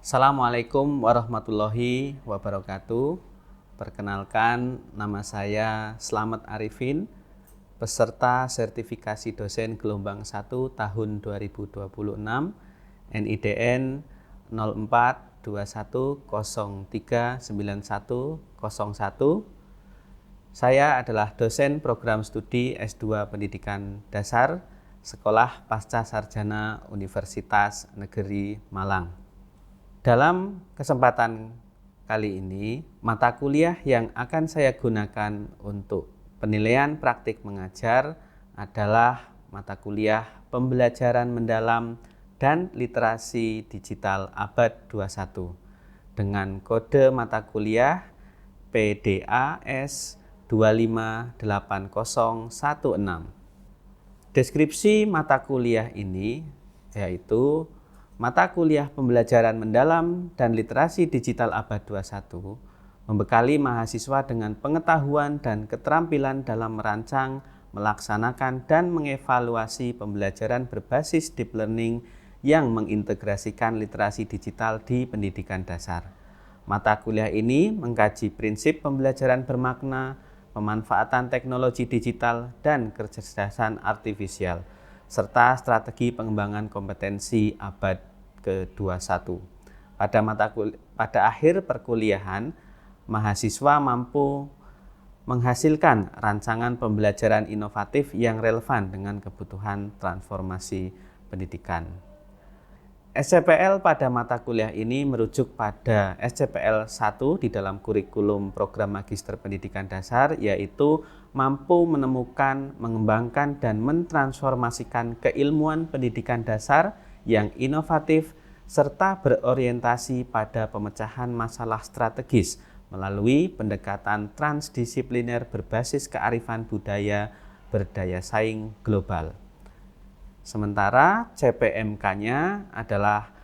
Assalamualaikum warahmatullahi wabarakatuh. Perkenalkan, nama saya Slamet Arifin, peserta sertifikasi dosen gelombang 1 tahun 2026, NIDN 0421039101. Saya adalah dosen program studi S2 Pendidikan Dasar, Sekolah Pasca Sarjana Universitas Negeri Malang. Dalam kesempatan kali ini, mata kuliah yang akan saya gunakan untuk penilaian praktik mengajar adalah mata kuliah Pembelajaran Mendalam dan Literasi Digital Abad 21 dengan kode mata kuliah PDAS 258016. Deskripsi mata kuliah ini yaitu mata kuliah Pembelajaran Mendalam dan Literasi Digital Abad 21 membekali mahasiswa dengan pengetahuan dan keterampilan dalam merancang, melaksanakan, dan mengevaluasi pembelajaran berbasis deep learning yang mengintegrasikan literasi digital di pendidikan dasar. Mata kuliah ini mengkaji prinsip pembelajaran bermakna, pemanfaatan teknologi digital, dan kecerdasan artifisial, serta strategi pengembangan kompetensi abad ke-21. Pada akhir perkuliahan, mahasiswa mampu menghasilkan rancangan pembelajaran inovatif yang relevan dengan kebutuhan transformasi pendidikan. SCPL pada mata kuliah ini merujuk pada SCPL 1 di dalam kurikulum program Magister Pendidikan Dasar, yaitu mampu menemukan, mengembangkan, dan mentransformasikan keilmuan pendidikan dasar yang inovatif serta berorientasi pada pemecahan masalah strategis melalui pendekatan transdisipliner berbasis kearifan budaya berdaya saing global. Sementara CPMK-nya adalah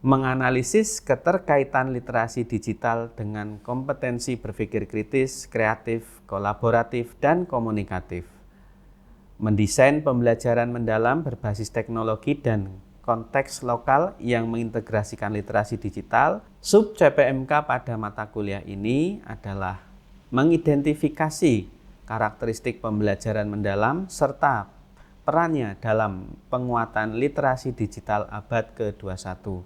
menganalisis keterkaitan literasi digital dengan kompetensi berpikir kritis, kreatif, kolaboratif, dan komunikatif. Mendesain pembelajaran mendalam berbasis teknologi dan konteks lokal yang mengintegrasikan literasi digital. Sub CPMK pada mata kuliah ini adalah mengidentifikasi karakteristik pembelajaran mendalam serta perannya dalam penguatan literasi digital abad ke-21,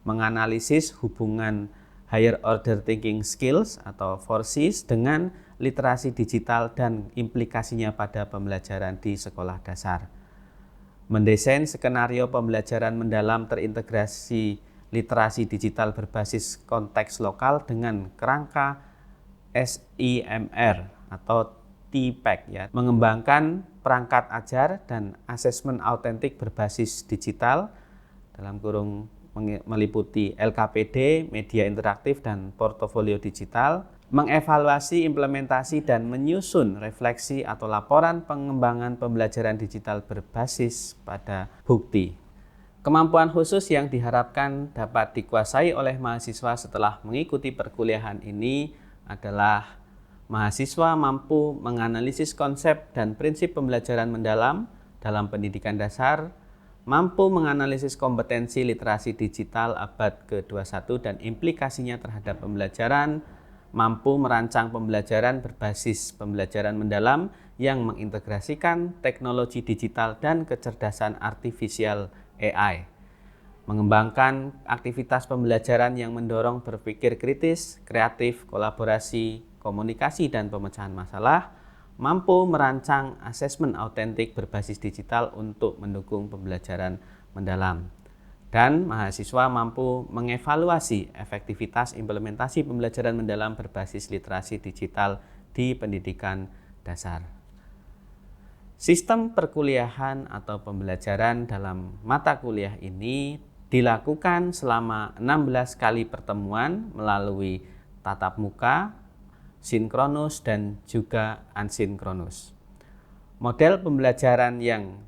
menganalisis hubungan higher order thinking skills atau 4Cs dengan literasi digital dan implikasinya pada pembelajaran di sekolah dasar, mendesain skenario pembelajaran mendalam terintegrasi literasi digital berbasis konteks lokal dengan kerangka SIMR atau TPACK, ya, mengembangkan perangkat ajar dan asesmen autentik berbasis digital dalam kurung meliputi LKPD, media interaktif, dan portofolio digital, mengevaluasi implementasi dan menyusun refleksi atau laporan pengembangan pembelajaran digital berbasis pada bukti. Kemampuan khusus yang diharapkan dapat dikuasai oleh mahasiswa setelah mengikuti perkuliahan ini adalah mahasiswa mampu menganalisis konsep dan prinsip pembelajaran mendalam dalam pendidikan dasar, mampu menganalisis kompetensi literasi digital abad ke-21 dan implikasinya terhadap pembelajaran, mampu merancang pembelajaran berbasis pembelajaran mendalam yang mengintegrasikan teknologi digital dan kecerdasan artifisial AI, mengembangkan aktivitas pembelajaran yang mendorong berpikir kritis, kreatif, kolaborasi, komunikasi, dan pemecahan masalah, mampu merancang asesmen autentik berbasis digital untuk mendukung pembelajaran mendalam, dan mahasiswa mampu mengevaluasi efektivitas implementasi pembelajaran mendalam berbasis literasi digital di pendidikan dasar. Sistem perkuliahan atau pembelajaran dalam mata kuliah ini dilakukan selama 16 kali pertemuan melalui tatap muka, sinkronus, dan juga asinkronus. Model pembelajaran yang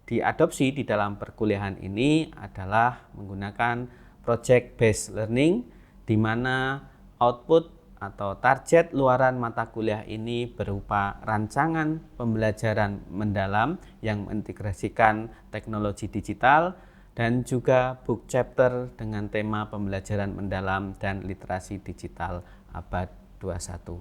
diadopsi di dalam perkuliahan ini adalah menggunakan project based learning, di mana output atau target luaran mata kuliah ini berupa rancangan pembelajaran mendalam yang mengintegrasikan teknologi digital dan juga book chapter dengan tema pembelajaran mendalam dan literasi digital abad 21.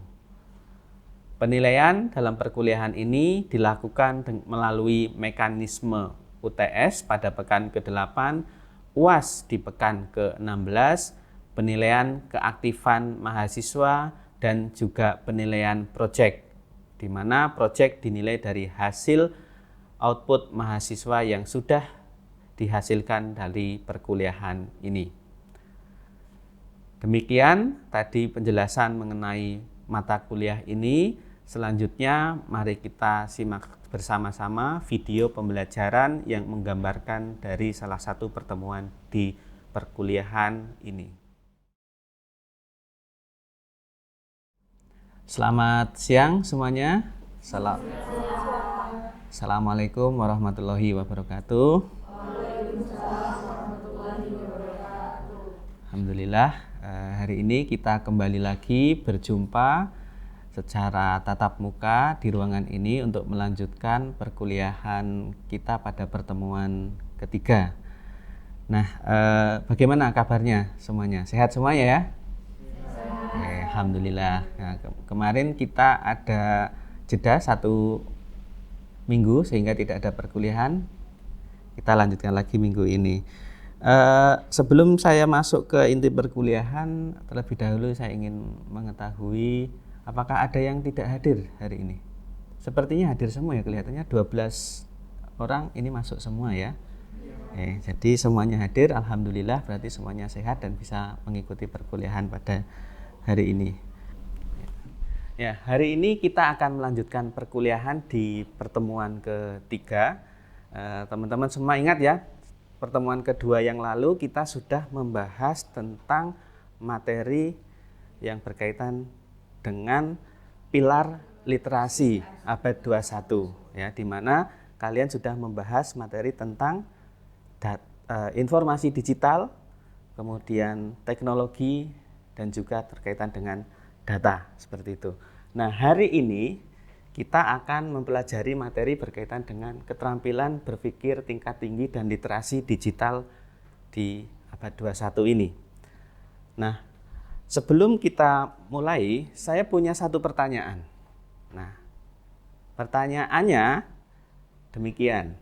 Penilaian dalam perkuliahan ini dilakukan melalui mekanisme UTS pada pekan ke-8, UAS di pekan ke-16, penilaian keaktifan mahasiswa, dan juga penilaian proyek, di mana proyek dinilai dari hasil output mahasiswa yang sudah dihasilkan dari perkuliahan ini. Demikian tadi penjelasan mengenai mata kuliah ini. Selanjutnya mari kita simak bersama-sama video pembelajaran yang menggambarkan dari salah satu pertemuan di perkuliahan ini. Selamat siang semuanya. Assalamualaikum warahmatullahi wabarakatuh. Alhamdulillah, hari ini kita kembali lagi berjumpa secara tatap muka di ruangan ini untuk melanjutkan perkuliahan kita pada pertemuan ketiga. Nah, bagaimana kabarnya semuanya? Sehat semuanya ya? Alhamdulillah. Nah, kemarin kita ada jeda 1 minggu sehingga tidak ada perkuliahan. Kita lanjutkan lagi minggu ini. Sebelum saya masuk ke inti perkuliahan, terlebih dahulu saya ingin mengetahui apakah ada yang tidak hadir hari ini. Sepertinya hadir semua ya, kelihatannya 12 orang ini masuk semua ya. Jadi semuanya hadir, alhamdulillah, berarti semuanya sehat dan bisa mengikuti perkuliahan pada hari ini. Ya, hari ini kita akan melanjutkan perkuliahan di pertemuan ketiga. Teman-teman semua ingat ya, pertemuan kedua yang lalu kita sudah membahas tentang materi yang berkaitan dengan pilar literasi abad 21 ya, di mana kalian sudah membahas materi tentang informasi digital, kemudian teknologi, dan juga terkaitan dengan data, seperti itu. Nah, hari ini kita akan mempelajari materi berkaitan dengan keterampilan berpikir tingkat tinggi dan literasi digital di abad 21 ini. Nah, sebelum kita mulai, saya punya satu pertanyaan. Nah, pertanyaannya demikian.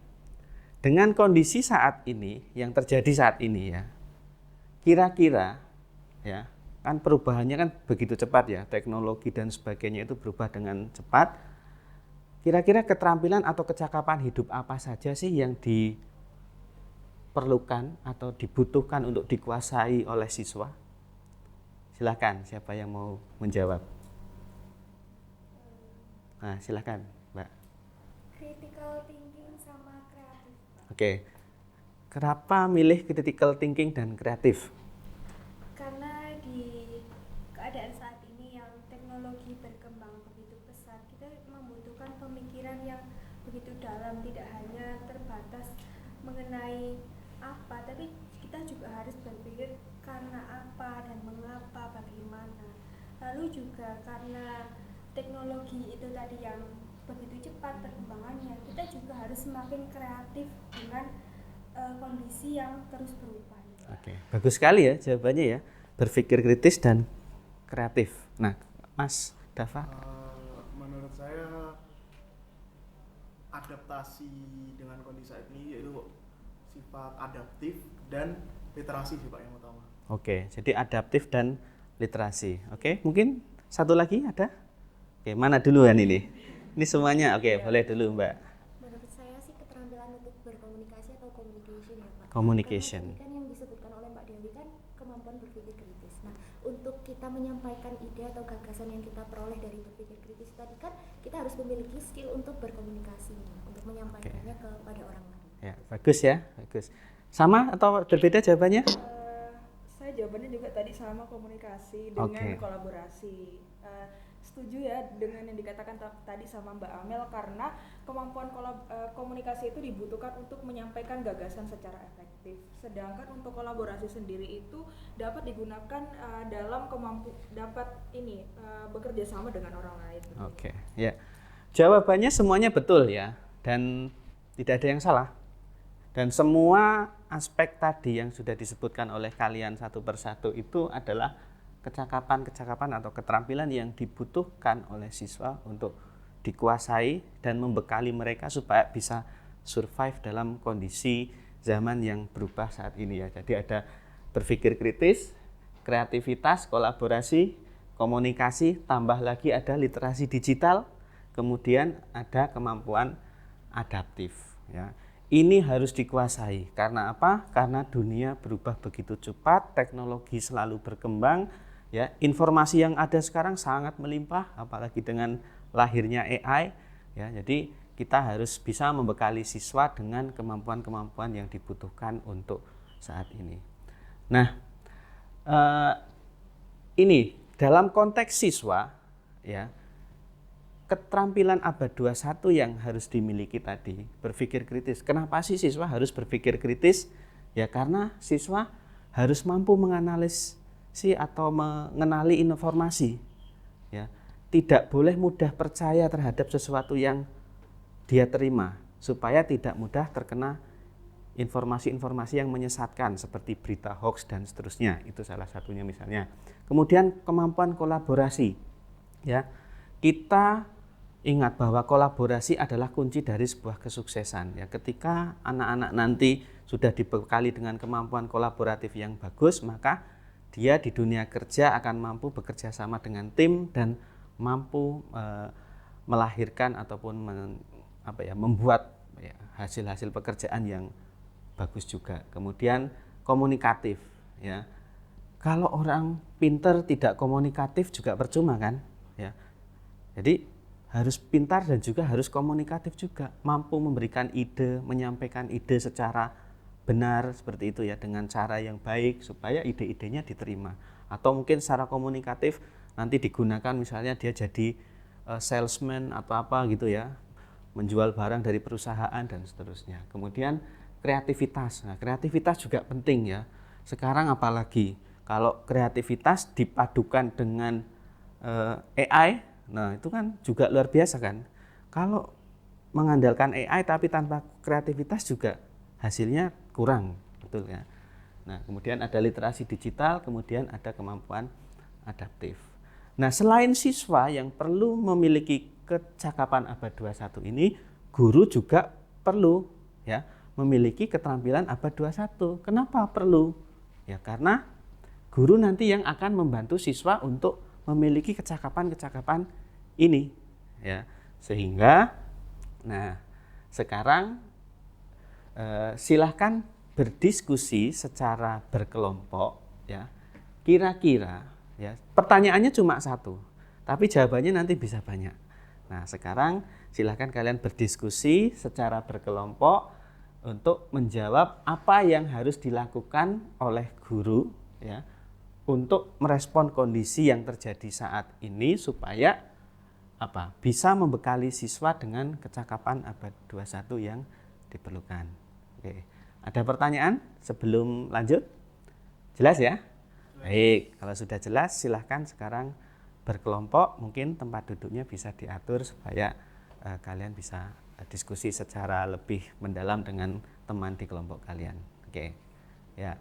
Dengan kondisi saat ini, yang terjadi saat ini ya, kira-kira ya, kan perubahannya kan begitu cepat ya, teknologi dan sebagainya itu berubah dengan cepat. Kira-kira keterampilan atau kecakapan hidup apa saja sih yang diperlukan atau dibutuhkan untuk dikuasai oleh siswa? Silakan, siapa yang mau menjawab? Nah, silakan, Mbak. Critical thinking sama kreatif. Oke. Kenapa milih critical thinking dan kreatif? Karena di keadaan saat ini yang teknologi berkembang begitu pesat, kita membutuhkan pemikiran yang begitu dalam, tidak hanya terbatas mengenai apa, tapi kita juga harus berpikir karena apa dan mengapa, bagaimana. Lalu juga karena teknologi itu tadi yang begitu cepat perkembangannya, kita juga harus semakin kreatif dengan kondisi yang terus berubah. Oke, bagus sekali ya jawabannya ya. Berpikir kritis dan kreatif. Nah, Mas Dava? Menurut saya adaptasi dengan kondisi saat ini yaitu sifat adaptif dan literasi sih Pak yang utama. Oke, jadi adaptif dan literasi. Oke, mungkin satu lagi ada? Oke, mana duluan ini? Ini semuanya. Oke, boleh dulu Mbak. Menurut saya sih keterampilan untuk berkomunikasi atau communication ya Pak. Communication. Karena tadi kan yang disebutkan oleh Mbak Dewi kan kemampuan berpikir kritis. Nah, untuk kita menyampaikan ide atau gagasan yang kita peroleh dari berpikir kritis tadi kan kita harus memiliki skill untuk berkomunikasi, untuk menyampaikannya kepada orang lain. Ya, bagus ya, bagus. Sama atau berbeda jawabannya? Saya jawabannya juga tadi sama, komunikasi dengan kolaborasi. Setuju ya dengan yang dikatakan tadi sama Mbak Amel, karena kemampuan komunikasi itu dibutuhkan untuk menyampaikan gagasan secara efektif. Sedangkan untuk kolaborasi sendiri itu dapat digunakan dalam bekerja sama dengan orang lain. Oke, ya. Jawabannya semuanya betul ya, dan tidak ada yang salah. Dan semua aspek tadi yang sudah disebutkan oleh kalian satu persatu itu adalah kecakapan-kecakapan atau keterampilan yang dibutuhkan oleh siswa untuk dikuasai dan membekali mereka supaya bisa survive dalam kondisi zaman yang berubah saat ini ya. Jadi ada berpikir kritis, kreativitas, kolaborasi, komunikasi, tambah lagi ada literasi digital, kemudian ada kemampuan adaptif ya. Ini harus dikuasai. Karena apa? Karena dunia berubah begitu cepat, teknologi selalu berkembang ya. Informasi yang ada sekarang sangat melimpah apalagi dengan lahirnya AI ya. Jadi kita harus bisa membekali siswa dengan kemampuan-kemampuan yang dibutuhkan untuk saat ini. Nah, ini dalam konteks siswa ya, keterampilan abad 21 yang harus dimiliki tadi, berpikir kritis. Kenapa sih siswa harus berpikir kritis? Ya karena siswa harus mampu menganalisis atau mengenali informasi. Ya, tidak boleh mudah percaya terhadap sesuatu yang dia terima, supaya tidak mudah terkena informasi-informasi yang menyesatkan seperti berita hoax dan seterusnya. Itu salah satunya misalnya. Kemudian kemampuan kolaborasi. Ya, kita ingat bahwa kolaborasi adalah kunci dari sebuah kesuksesan. Ya, ketika anak-anak nanti sudah dibekali dengan kemampuan kolaboratif yang bagus, maka dia di dunia kerja akan mampu bekerja sama dengan tim dan mampu melahirkan ataupun membuat hasil-hasil pekerjaan yang bagus juga. Kemudian komunikatif. Ya, kalau orang pintar tidak komunikatif juga percuma kan? Ya, jadi harus pintar dan juga harus komunikatif juga, mampu memberikan ide, menyampaikan ide secara benar seperti itu ya, dengan cara yang baik supaya ide-idenya diterima. Atau mungkin secara komunikatif nanti digunakan misalnya dia jadi salesman atau apa gitu ya, menjual barang dari perusahaan dan seterusnya. Kemudian kreativitas. Nah, kreativitas juga penting ya. Sekarang apalagi kalau kreativitas dipadukan dengan AI. Nah, itu kan juga luar biasa kan. Kalau mengandalkan AI tapi tanpa kreativitas juga hasilnya kurang, betul ya. Nah, kemudian ada literasi digital, kemudian ada kemampuan adaptif. Nah, selain siswa yang perlu memiliki kecakapan abad 21 ini, guru juga perlu ya memiliki keterampilan abad 21. Kenapa perlu? Ya karena guru nanti yang akan membantu siswa untuk memiliki kecakapan-kecakapan ini ya, sehingga nah sekarang silahkan berdiskusi secara berkelompok ya, kira-kira ya, pertanyaannya cuma satu tapi jawabannya nanti bisa banyak. Nah sekarang silahkan kalian berdiskusi secara berkelompok untuk menjawab apa yang harus dilakukan oleh guru ya untuk merespon kondisi yang terjadi saat ini supaya bisa membekali siswa dengan kecakapan abad 21 yang diperlukan. Oke. Ada pertanyaan sebelum lanjut? Jelas ya? Baik, kalau sudah jelas silahkan sekarang berkelompok, mungkin tempat duduknya bisa diatur supaya kalian bisa diskusi secara lebih mendalam dengan teman di kelompok kalian. Oke. Ya.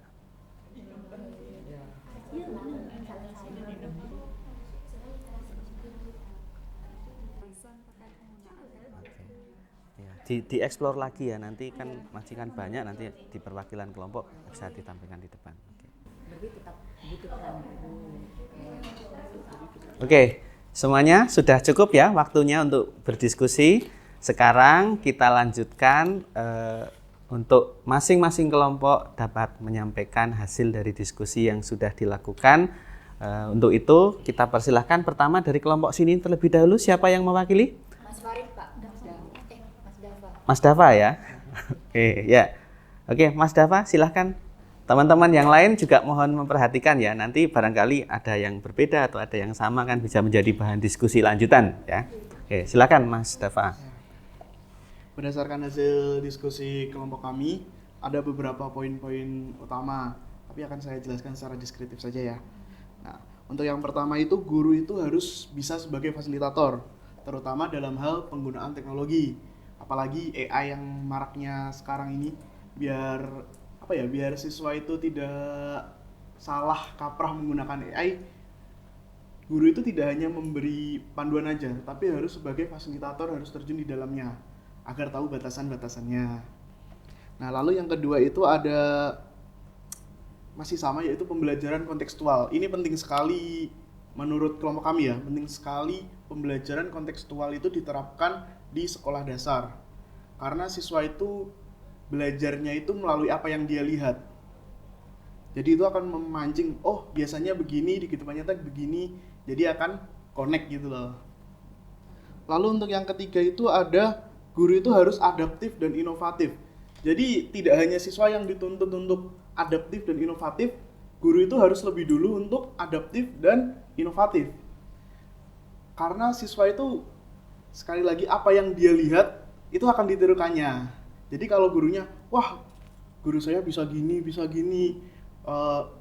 Dieksplor lagi ya, nanti kan masih kan banyak, nanti di perwakilan kelompok bisa ditampilkan di depan. Oke, semuanya sudah cukup ya waktunya untuk berdiskusi. Sekarang kita lanjutkan untuk masing-masing kelompok dapat menyampaikan hasil dari diskusi yang sudah dilakukan. Untuk itu kita persilahkan pertama dari kelompok sini terlebih dahulu. Siapa yang mewakili? Mas Farid, Pak. Mas Dava ya. Oke, ya. Oke, Mas Dava silahkan. Teman-teman yang lain juga mohon memperhatikan ya. Nanti barangkali ada yang berbeda atau ada yang sama kan bisa menjadi bahan diskusi lanjutan ya. Oke, silahkan Mas Dava. Berdasarkan hasil diskusi kelompok kami, ada beberapa poin-poin utama, tapi akan saya jelaskan secara deskriptif saja ya. Nah, untuk yang pertama itu guru itu harus bisa sebagai fasilitator, terutama dalam hal penggunaan teknologi. Apalagi AI yang maraknya sekarang ini biar biar siswa itu tidak salah kaprah menggunakan AI, guru itu tidak hanya memberi panduan aja, tapi harus sebagai fasilitator, harus terjun di dalamnya agar tahu batasan-batasannya. Nah, lalu yang kedua itu ada masih sama, yaitu pembelajaran kontekstual. Ini penting sekali menurut kelompok kami ya, penting sekali pembelajaran kontekstual itu diterapkan di sekolah dasar. Karena siswa itu belajarnya itu melalui apa yang dia lihat. Jadi itu akan memancing, oh biasanya begini, di kehidupan nyata begini, jadi akan connect gitu loh. Lalu untuk yang ketiga itu ada guru itu harus adaptif dan inovatif. Jadi tidak hanya siswa yang dituntut untuk adaptif dan inovatif, guru itu harus lebih dulu untuk adaptif dan inovatif. Karena siswa itu sekali lagi apa yang dia lihat itu akan ditirukannya. Jadi kalau gurunya, wah guru saya bisa gini,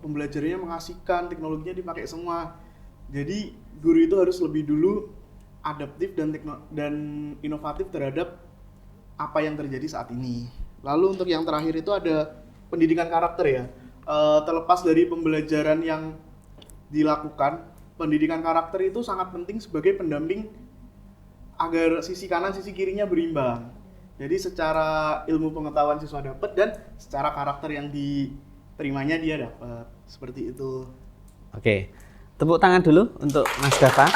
pembelajarannya mengasihkan, teknologinya dipakai semua. Jadi guru itu harus lebih dulu adaptif dan inovatif terhadap apa yang terjadi saat ini. Lalu untuk yang terakhir itu ada pendidikan karakter ya. Terlepas dari pembelajaran yang dilakukan, pendidikan karakter itu sangat penting sebagai pendamping agar sisi kanan sisi kirinya berimbang. Jadi secara ilmu pengetahuan siswa dapat dan secara karakter yang diterimanya dia dapat. Seperti itu. Oke, tepuk tangan dulu untuk Mas Dafa.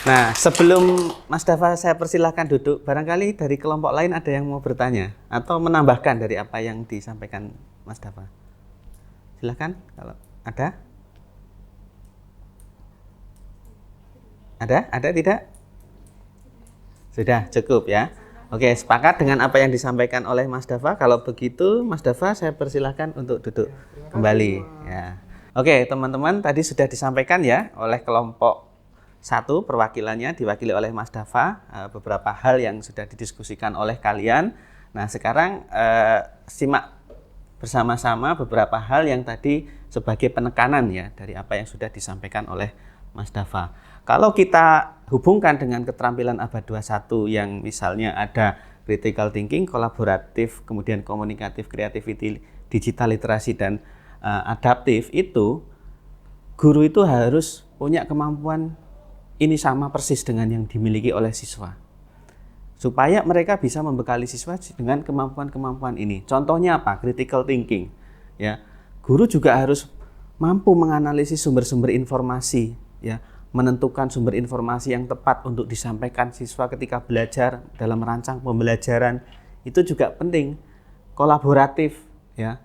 Nah, sebelum Mas Dafa saya persilahkan duduk, barangkali dari kelompok lain ada yang mau bertanya atau menambahkan dari apa yang disampaikan Mas Dafa. Silahkan kalau ada. Ada tidak? Sudah cukup ya. Oke, sepakat dengan apa yang disampaikan oleh Mas Dafa. Kalau begitu, Mas Dafa saya persilahkan untuk duduk kembali. Ya. Oke, teman-teman, tadi sudah disampaikan ya oleh kelompok 1 perwakilannya diwakili oleh Mas Dafa, beberapa hal yang sudah didiskusikan oleh kalian. Nah, sekarang simak bersama-sama beberapa hal yang tadi sebagai penekanan ya dari apa yang sudah disampaikan oleh Mas Dafa. Kalau kita hubungkan dengan keterampilan abad 21 yang misalnya ada critical thinking, kolaboratif, kemudian komunikatif, creativity, digital literasi, dan adaptif, itu guru itu harus punya kemampuan ini sama persis dengan yang dimiliki oleh siswa. Supaya mereka bisa membekali siswa dengan kemampuan-kemampuan ini. Contohnya apa? Critical thinking. Ya, guru juga harus mampu menganalisis sumber-sumber informasi, ya, menentukan sumber informasi yang tepat untuk disampaikan siswa ketika belajar dalam merancang pembelajaran. Itu juga penting. Kolaboratif, ya.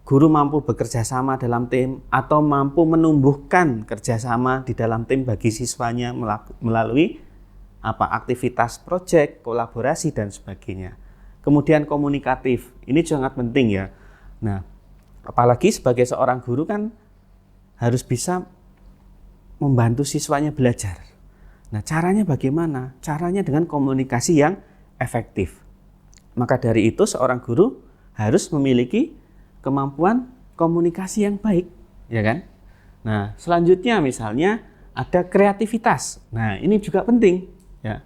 Guru mampu bekerja sama dalam tim atau mampu menumbuhkan kerjasama di dalam tim bagi siswanya melalui aktivitas proyek, kolaborasi, dan sebagainya. Kemudian komunikatif, ini sangat penting ya. Nah, apalagi sebagai seorang guru kan harus bisa membantu siswanya belajar. Nah, caranya bagaimana? Caranya dengan komunikasi yang efektif. Maka dari itu seorang guru harus memiliki kemampuan komunikasi yang baik, ya kan? Nah, selanjutnya misalnya ada kreativitas. Nah, ini juga penting, ya.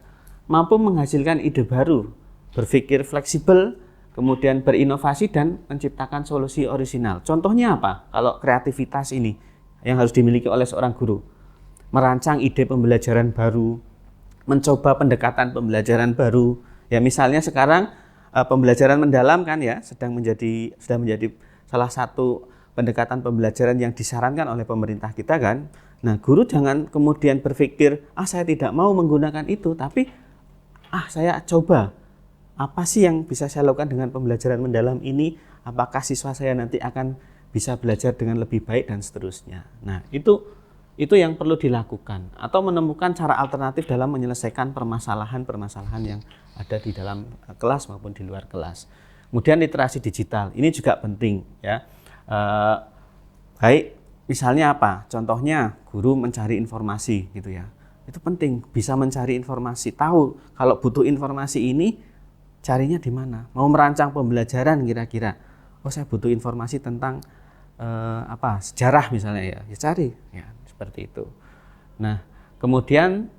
Mampu menghasilkan ide baru, berpikir fleksibel, kemudian berinovasi dan menciptakan solusi orisinal. Contohnya apa? Kalau kreativitas ini yang harus dimiliki oleh seorang guru, merancang ide pembelajaran baru, mencoba pendekatan pembelajaran baru. Ya, misalnya sekarang pembelajaran mendalam kan ya sudah menjadi salah satu pendekatan pembelajaran yang disarankan oleh pemerintah kita kan. Nah, guru jangan kemudian berpikir, saya tidak mau menggunakan itu, tapi saya coba apa sih yang bisa saya lakukan dengan pembelajaran mendalam ini, apakah siswa saya nanti akan bisa belajar dengan lebih baik dan seterusnya. Nah, itu yang perlu dilakukan, atau menemukan cara alternatif dalam menyelesaikan permasalahan-permasalahan yang ada di dalam kelas maupun di luar kelas. Kemudian literasi digital, ini juga penting ya. Baik, misalnya apa? Contohnya guru mencari informasi gitu ya. Itu penting, bisa mencari informasi, tahu kalau butuh informasi ini carinya di mana. Mau merancang pembelajaran kira-kira, saya butuh informasi tentang sejarah misalnya ya cari ya. Seperti itu. Nah, kemudian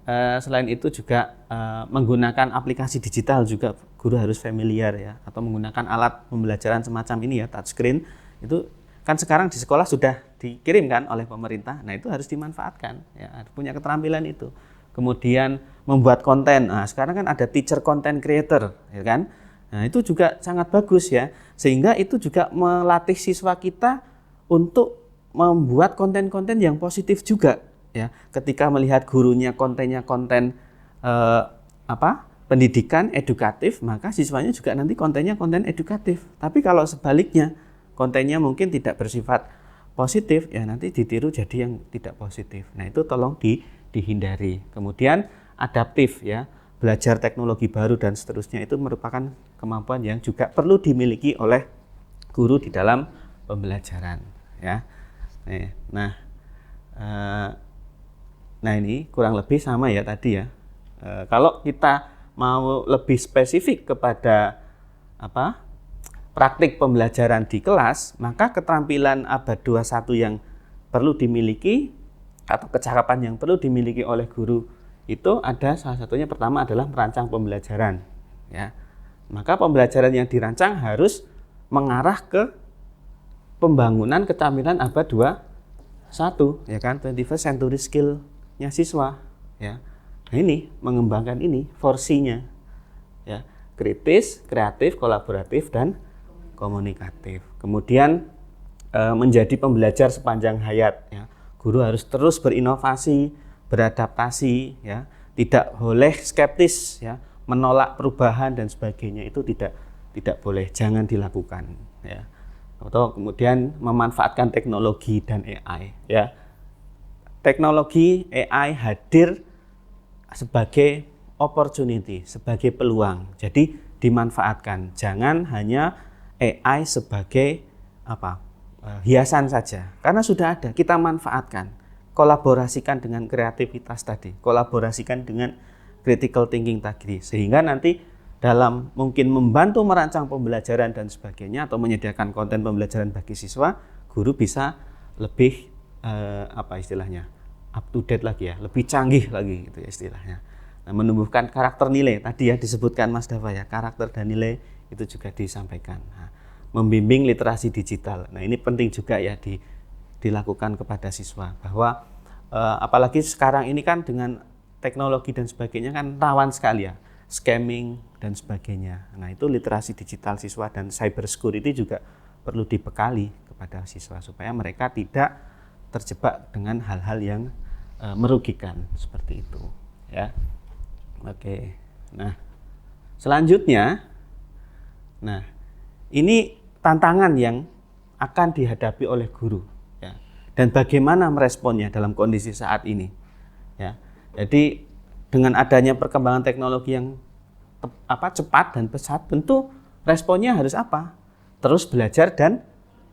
selain itu juga menggunakan aplikasi digital juga guru harus familiar ya, atau menggunakan alat pembelajaran semacam ini ya, touchscreen. Itu kan sekarang di sekolah sudah dikirimkan oleh pemerintah. Nah, itu harus dimanfaatkan ya, harus punya keterampilan itu. Kemudian membuat konten. Nah, sekarang kan ada teacher content creator, ya kan? Nah, itu juga sangat bagus ya. Sehingga itu juga melatih siswa kita untuk membuat konten-konten yang positif juga ya. Ketika melihat gurunya kontennya konten pendidikan edukatif, maka siswanya juga nanti kontennya konten edukatif. Tapi kalau sebaliknya kontennya mungkin tidak bersifat positif, ya nanti ditiru jadi yang tidak positif. Nah, itu tolong dihindari. Kemudian adaptif ya, belajar teknologi baru dan seterusnya, itu merupakan kemampuan yang juga perlu dimiliki oleh guru di dalam pembelajaran ya. Nah ini kurang lebih sama ya tadi ya. Kalau kita mau lebih spesifik kepada praktik pembelajaran di kelas, maka keterampilan abad 21 yang perlu dimiliki atau kecakapan yang perlu dimiliki oleh guru itu ada, salah satunya pertama adalah merancang pembelajaran ya. Maka pembelajaran yang dirancang harus mengarah ke pembangunan keterampilan abad 21 ya kan, 21st century skill-nya siswa ya. Nah, ini mengembangkan ini 4C-nya ya, kritis, kreatif, kolaboratif, dan komunikatif. Kemudian menjadi pembelajar sepanjang hayat ya. Guru harus terus berinovasi, beradaptasi ya, tidak boleh skeptis ya, menolak perubahan dan sebagainya, itu tidak boleh, jangan dilakukan ya. Atau kemudian memanfaatkan teknologi dan AI ya. Teknologi AI hadir sebagai opportunity, sebagai peluang. Jadi dimanfaatkan. Jangan hanya AI sebagai hiasan saja. Karena sudah ada, kita manfaatkan. Kolaborasikan dengan kreativitas tadi, kolaborasikan dengan critical thinking tadi, sehingga nanti dalam mungkin membantu merancang pembelajaran dan sebagainya, atau menyediakan konten pembelajaran bagi siswa, guru bisa lebih istilahnya up to date lagi ya, lebih canggih lagi gitu ya istilahnya. Nah, menumbuhkan karakter nilai tadi ya, disebutkan Mas Dava ya, karakter dan nilai itu juga disampaikan. Nah, membimbing literasi digital. Nah, ini penting juga ya dilakukan kepada siswa, bahwa apalagi sekarang ini kan dengan teknologi dan sebagainya kan rawan sekali ya, scamming dan sebagainya. Nah, itu literasi digital siswa dan cyber security juga perlu dibekali kepada siswa supaya mereka tidak terjebak dengan hal-hal yang merugikan seperti itu ya. Oke. Nah, selanjutnya, ini tantangan yang akan dihadapi oleh guru ya, dan bagaimana meresponnya dalam kondisi saat ini ya. Jadi dengan adanya perkembangan teknologi yang cepat dan pesat, tentu responnya harus apa? Terus belajar dan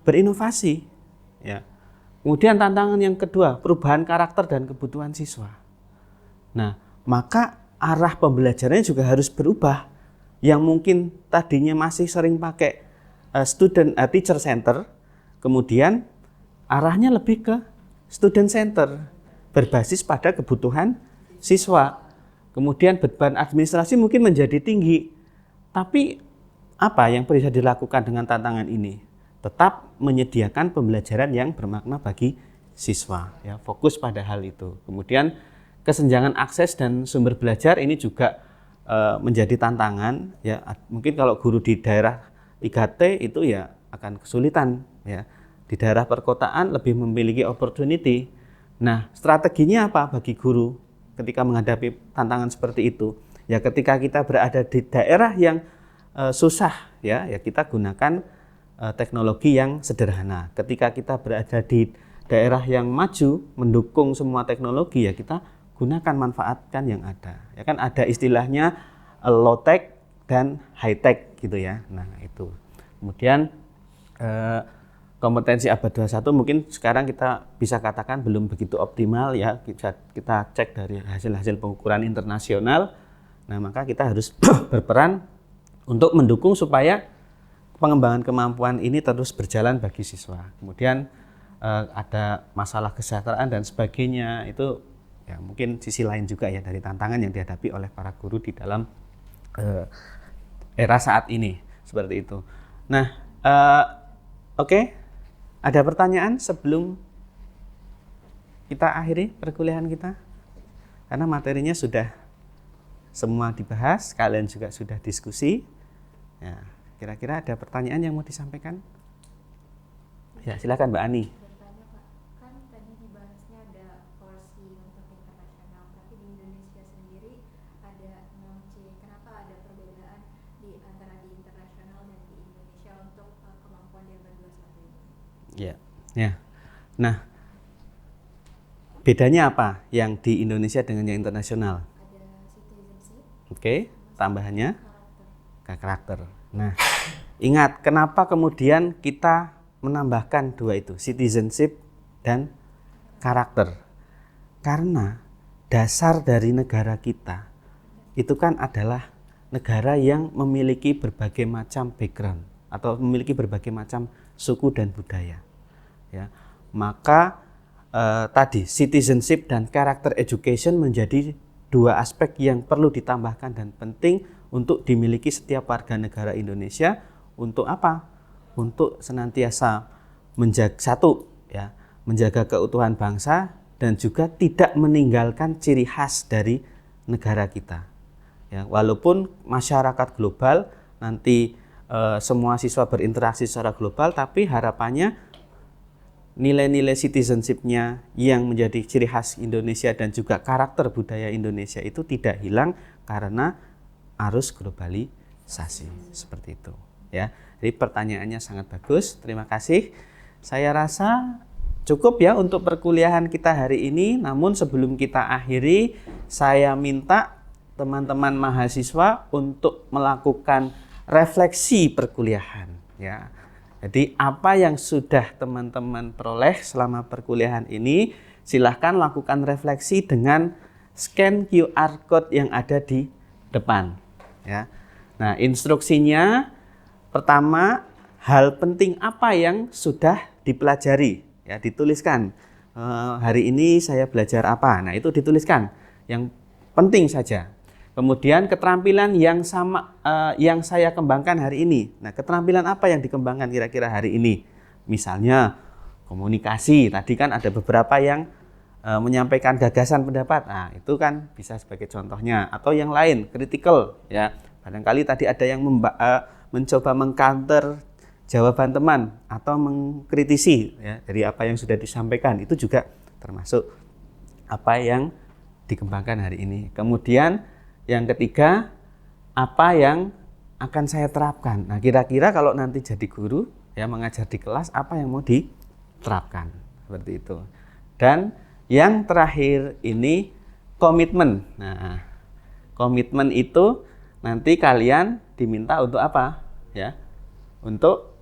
berinovasi ya. Kemudian tantangan yang kedua, perubahan karakter dan kebutuhan siswa. Nah, maka arah pembelajarannya juga harus berubah. Yang mungkin tadinya masih sering pakai teacher center, kemudian arahnya lebih ke student center, berbasis pada kebutuhan siswa. Kemudian beban administrasi mungkin menjadi tinggi. Tapi apa yang bisa dilakukan dengan tantangan ini? Tetap menyediakan pembelajaran yang bermakna bagi siswa ya, fokus pada hal itu. Kemudian kesenjangan akses dan sumber belajar ini juga menjadi tantangan ya. Mungkin kalau guru di daerah 3T itu ya akan kesulitan ya. Di daerah perkotaan lebih memiliki opportunity. Nah, strateginya apa bagi guru ketika menghadapi tantangan seperti itu? Ya, ketika kita berada di daerah yang susah ya kita gunakan teknologi yang sederhana. Ketika kita berada di daerah yang maju, mendukung semua teknologi, ya kita gunakan, manfaatkan yang ada. Ya kan ada istilahnya low tech dan high tech gitu ya. Nah, itu. Kemudian kompetensi abad 21 mungkin sekarang kita bisa katakan belum begitu optimal ya. Kita cek dari hasil-hasil pengukuran internasional. Nah, maka kita harus berperan untuk mendukung supaya pengembangan kemampuan ini terus berjalan bagi siswa. Kemudian ada masalah kesejahteraan dan sebagainya, itu ya mungkin sisi lain juga ya dari tantangan yang dihadapi oleh para guru di dalam era saat ini, seperti itu. Nah, oke. Ada pertanyaan sebelum kita akhiri perkuliahan kita? Karena materinya sudah semua dibahas, kalian juga sudah diskusi. Ya, kira-kira ada pertanyaan yang mau disampaikan? Ya, silakan Mbak Ani. Bertanya Pak, kan tadi dibahasnya ada porsi untuk internasional, tapi di Indonesia sendiri ada 6C. Kenapa ada perbedaan antara di internasional dan di Indonesia untuk kemampuan di abad 21 ini? Ya. Nah, bedanya apa yang di Indonesia dengan yang internasional? Ada citizenship, Oke, tambahannya karakter. karakter. Nah, ingat kenapa kemudian kita menambahkan dua itu, citizenship dan karakter. Karena dasar dari negara kita itu kan adalah negara yang memiliki berbagai macam background atau memiliki berbagai macam suku dan budaya. Ya, maka tadi citizenship dan character education menjadi dua aspek yang perlu ditambahkan dan penting untuk dimiliki setiap warga negara Indonesia. Untuk apa? Untuk senantiasa menjaga keutuhan bangsa dan juga tidak meninggalkan ciri khas dari negara kita. Ya, walaupun masyarakat global nanti semua siswa berinteraksi secara global, tapi harapannya nilai-nilai citizenship-nya yang menjadi ciri khas Indonesia dan juga karakter budaya Indonesia itu tidak hilang karena arus globalisasi, seperti itu. Ya, jadi pertanyaannya sangat bagus. Terima kasih. Saya rasa cukup ya untuk perkuliahan kita hari ini. Namun sebelum kita akhiri, saya minta teman-teman mahasiswa untuk melakukan refleksi perkuliahan. Ya. Jadi apa yang sudah teman-teman peroleh selama perkuliahan ini, silahkan lakukan refleksi dengan scan QR code yang ada di depan. Ya. Nah, instruksinya pertama, hal penting apa yang sudah dipelajari, ya dituliskan. Hari ini saya belajar apa? Nah, itu dituliskan. Yang penting saja. Kemudian keterampilan yang saya kembangkan hari ini. Nah, keterampilan apa yang dikembangkan kira-kira hari ini? Misalnya komunikasi. Tadi kan ada beberapa yang menyampaikan gagasan pendapat. Nah, itu kan bisa sebagai contohnya. Atau yang lain, critical. Ya, barangkali tadi ada yang mencoba meng-counter jawaban teman atau mengkritisi ya, dari apa yang sudah disampaikan. Itu juga termasuk apa yang dikembangkan hari ini. Kemudian yang ketiga, apa yang akan saya terapkan. Nah, kira-kira kalau nanti jadi guru ya mengajar di kelas, apa yang mau diterapkan, seperti itu. Dan yang terakhir ini komitmen. Nah, komitmen itu nanti kalian diminta untuk apa? Ya, untuk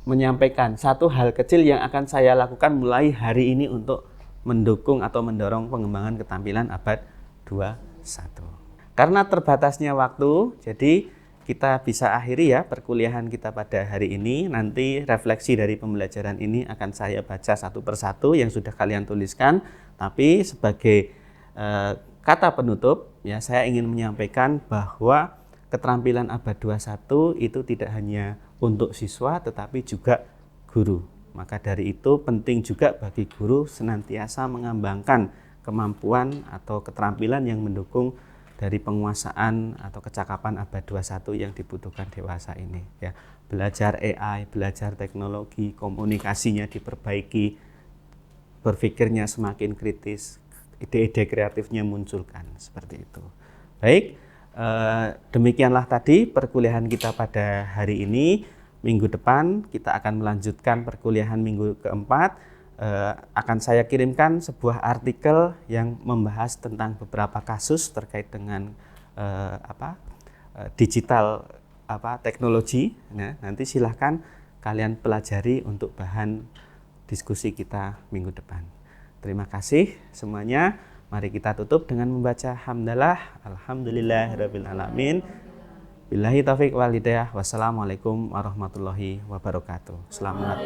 menyampaikan satu hal kecil yang akan saya lakukan mulai hari ini untuk mendukung atau mendorong pengembangan keterampilan abad 21. Karena terbatasnya waktu, jadi kita bisa akhiri ya perkuliahan kita pada hari ini. Nanti refleksi dari pembelajaran ini akan saya baca satu persatu yang sudah kalian tuliskan. Tapi sebagai kata penutup, ya saya ingin menyampaikan bahwa keterampilan abad 21 itu tidak hanya untuk siswa tetapi juga guru. Maka dari itu penting juga bagi guru senantiasa mengembangkan kemampuan atau keterampilan yang mendukung dari penguasaan atau kecakapan abad 21 yang dibutuhkan dewasa ini. Ya, belajar AI, belajar teknologi, komunikasinya diperbaiki, berpikirnya semakin kritis, ide-ide kreatifnya munculkan, seperti itu. Baik. Demikianlah tadi perkuliahan kita pada hari ini. Minggu depan kita akan melanjutkan perkuliahan minggu keempat. Akan saya kirimkan sebuah artikel yang membahas tentang beberapa kasus terkait dengan digital teknologi. Nah, nanti silahkan kalian pelajari untuk bahan diskusi kita minggu depan. Terima kasih semuanya. Mari kita tutup dengan membaca hamdalah. Alhamdulillahirabbil alamin. Billahi taufik wal hidayah. Wassalamualaikum warahmatullahi wabarakatuh. Selamat.